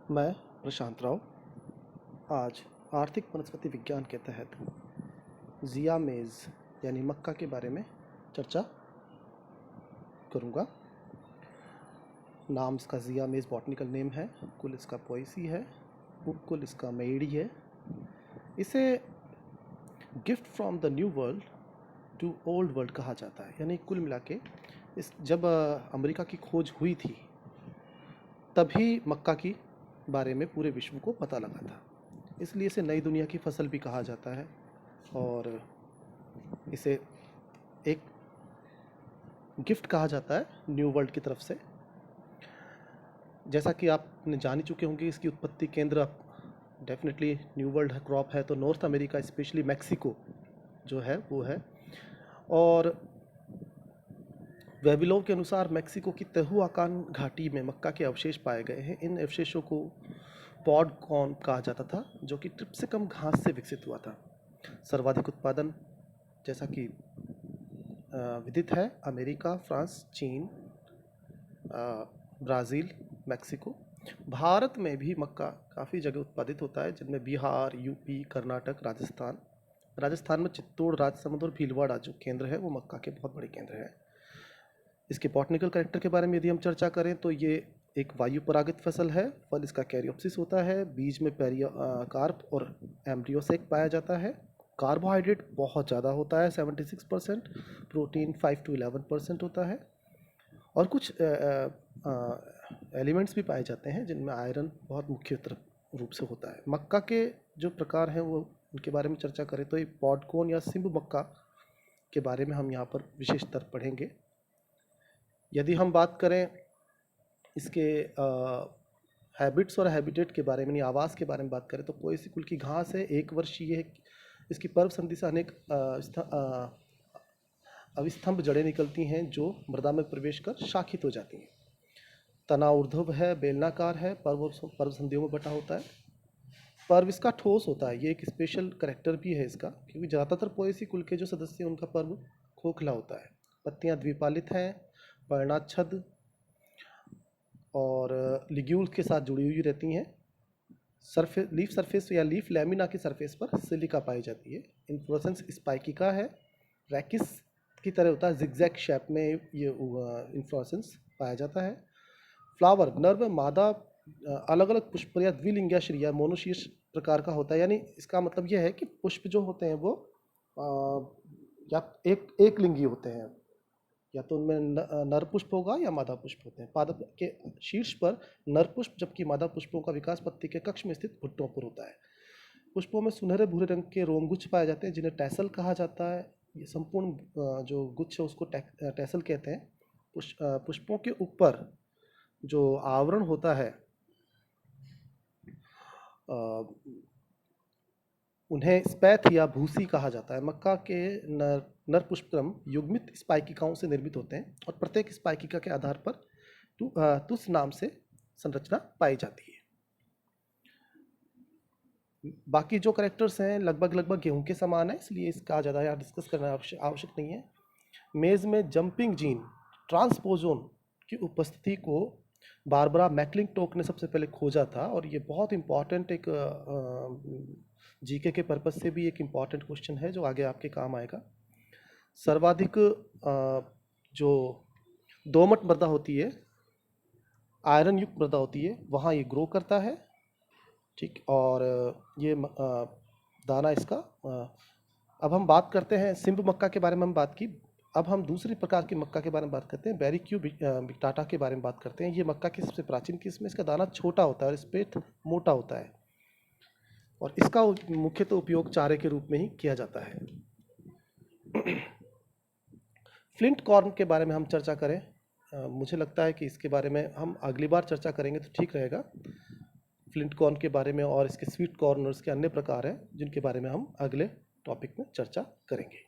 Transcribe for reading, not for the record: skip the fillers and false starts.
मैं प्रशांत राव आज आर्थिक वनस्पति विज्ञान के तहत ज़िया मेज़ यानी मक्का के बारे में चर्चा करूँगा। नाम इसका ज़िया मेज़ बॉटनिकल नेम है, कुल इसका पोएसी है, उपकुल इसका मेइडी है। इसे gift from the new world to old world कहा जाता है। यानी कुल मिला के जब अमेरिका की खोज हुई थी तभी मक्का की बारे में पूरे विश्व को पता लगा था, इसलिए इसे नई दुनिया की फसल भी कहा जाता है और इसे एक गिफ्ट कहा जाता है न्यू वर्ल्ड की तरफ से। जैसा कि आपने जान ही चुके होंगे, इसकी उत्पत्ति केंद्र डेफिनेटली न्यू वर्ल्ड क्रॉप है तो नॉर्थ अमेरिका, स्पेशली मैक्सिको जो है वो है। और वेबिलोव के अनुसार मैक्सिको की तेहुआकान घाटी में मक्का के अवशेष पाए गए हैं। इन अवशेषों को पॉड कॉर्न कहा जाता था, जो कि ट्रिप्सिकम घास से विकसित हुआ था। सर्वाधिक उत्पादन जैसा कि विदित है अमेरिका, फ्रांस, चीन, ब्राज़ील, मैक्सिको। भारत में भी मक्का काफ़ी जगह उत्पादित होता है, जिनमें बिहार, यूपी, कर्नाटक, राजस्थान में चित्तौड़, राजसमंद और भीलवाड़ा जो केंद्र है वो मक्का के बहुत बड़े केंद्र हैं। इसके बॉटनिकल कैरेक्टर के बारे में यदि हम चर्चा करें तो ये एक वायु परागित फसल है। फल इसका कैरियोप्सिस होता है, बीज में पेरिकार्प और एम्ब्रियोसेक पाया जाता है। कार्बोहाइड्रेट बहुत ज़्यादा होता है, 76%, प्रोटीन 5 to 11% होता है और कुछ एलिमेंट्स भी पाए जाते हैं जिनमें आयरन बहुत मुख्य रूप से होता है। मक्का के जो प्रकार हैं वो उनके बारे में चर्चा करें तो ये पॉडकॉर्न या सिंब मक्का के बारे में हम यहाँ पर विशेषतर पढ़ेंगे। यदि हम बात करें इसके हैबिट्स और हैबिटेट के बारे में, आवास के बारे में बात करें तो पोएसी कुल की घास है, एक वर्षीय है। इसकी पर्व संधि से अनेक अविस्तंभ जड़ें निकलती हैं जो मृदा में प्रवेश कर शाखित हो जाती हैं। तना ऊर्ध्व है, बेलनाकार है, पर्व संधियों में बटा होता है। पर्व इसका ठोस होता है, ये एक स्पेशल करैक्टर भी है इसका, क्योंकि ज़्यादातर पोएसी कुल के जो सदस्य हैं उनका पर्व खोखला होता है। पत्तियाँ द्विपालित हैं, पर्णाच्छद और लिग्यूल्स के साथ जुड़ी हुई रहती हैं। लीफ सरफेस या लीफ लैमिना की सरफेस पर सिलिका पाई जाती है। इन्फ्लोरेसेंस स्पाइकिका है, रैकिस की तरह होता है, जिगजैग शेप में ये इन्फ्लोरेसेंस पाया जाता है। फ्लावर नर व मादा अलग अलग पुष्प या द्विलिंगाश्री या मोनोशीर्ष प्रकार का होता है। यानी इसका मतलब यह है कि पुष्प जो होते हैं वो या एक लिंगी होते हैं, या तो उनमें नर पुष्प होगा या मादा पुष्प होते हैं। पादप के शीर्ष पर नर पुष्प, जबकि मादा पुष्पों का विकास पत्ती के कक्ष में स्थित भुट्टों पर होता है। पुष्पों में सुनहरे भूरे रंग के रोमगुच्छ पाए जाते हैं जिन्हें टैसल कहा जाता है। ये संपूर्ण जो गुच्छ है उसको टैसल कहते हैं। पुष्पों के ऊपर जो आवरण होता है उन्हें स्पैथ या भूसी कहा जाता है। मक्का के नर पुष्पक्रम युग्मित स्पाइकिकाओं से निर्मित होते हैं और प्रत्येक स्पाइकिका के आधार पर तुस नाम से संरचना पाई जाती है। बाकी जो कैरेक्टर्स हैं लगभग गेहूं के समान है, इसलिए इसका ज़्यादा यहाँ डिस्कस करना आवश्यक नहीं है। मेज़ में जंपिंग जीन ट्रांसपोजोन की उपस्थिति को बारबरा मैक्लिंटोक ने सबसे पहले खोजा था और ये बहुत इम्पॉर्टेंट एक जीके के पर्पस से भी एक इम्पॉर्टेंट क्वेश्चन है जो आगे आपके काम आएगा। सर्वाधिक जो दोमट मृदा होती है, आयरन युक्त मृदा होती है, वहाँ ये ग्रो करता है, ठीक। और ये दाना इसका अब हम बात करते हैं सिंब मक्का के बारे में हम बात की। अब हम दूसरी प्रकार की मक्का के बारे में बात करते हैं, बेरिक्यू बिक्टाटा के बारे में बात करते हैं। ये मक्का की सबसे प्राचीन किस्म है। इसका दाना छोटा होता है और स्पेट मोटा होता है और इसका मुख्यतः उपयोग चारे के रूप में ही किया जाता है। फ्लिंट कॉर्न के बारे में हम चर्चा करें, मुझे लगता है कि इसके बारे में हम अगली बार चर्चा करेंगे तो ठीक रहेगा। फ्लिंट कॉर्न के बारे में और इसके स्वीट कॉर्न और इसके अन्य प्रकार हैं जिनके बारे में हम अगले टॉपिक में चर्चा करेंगे।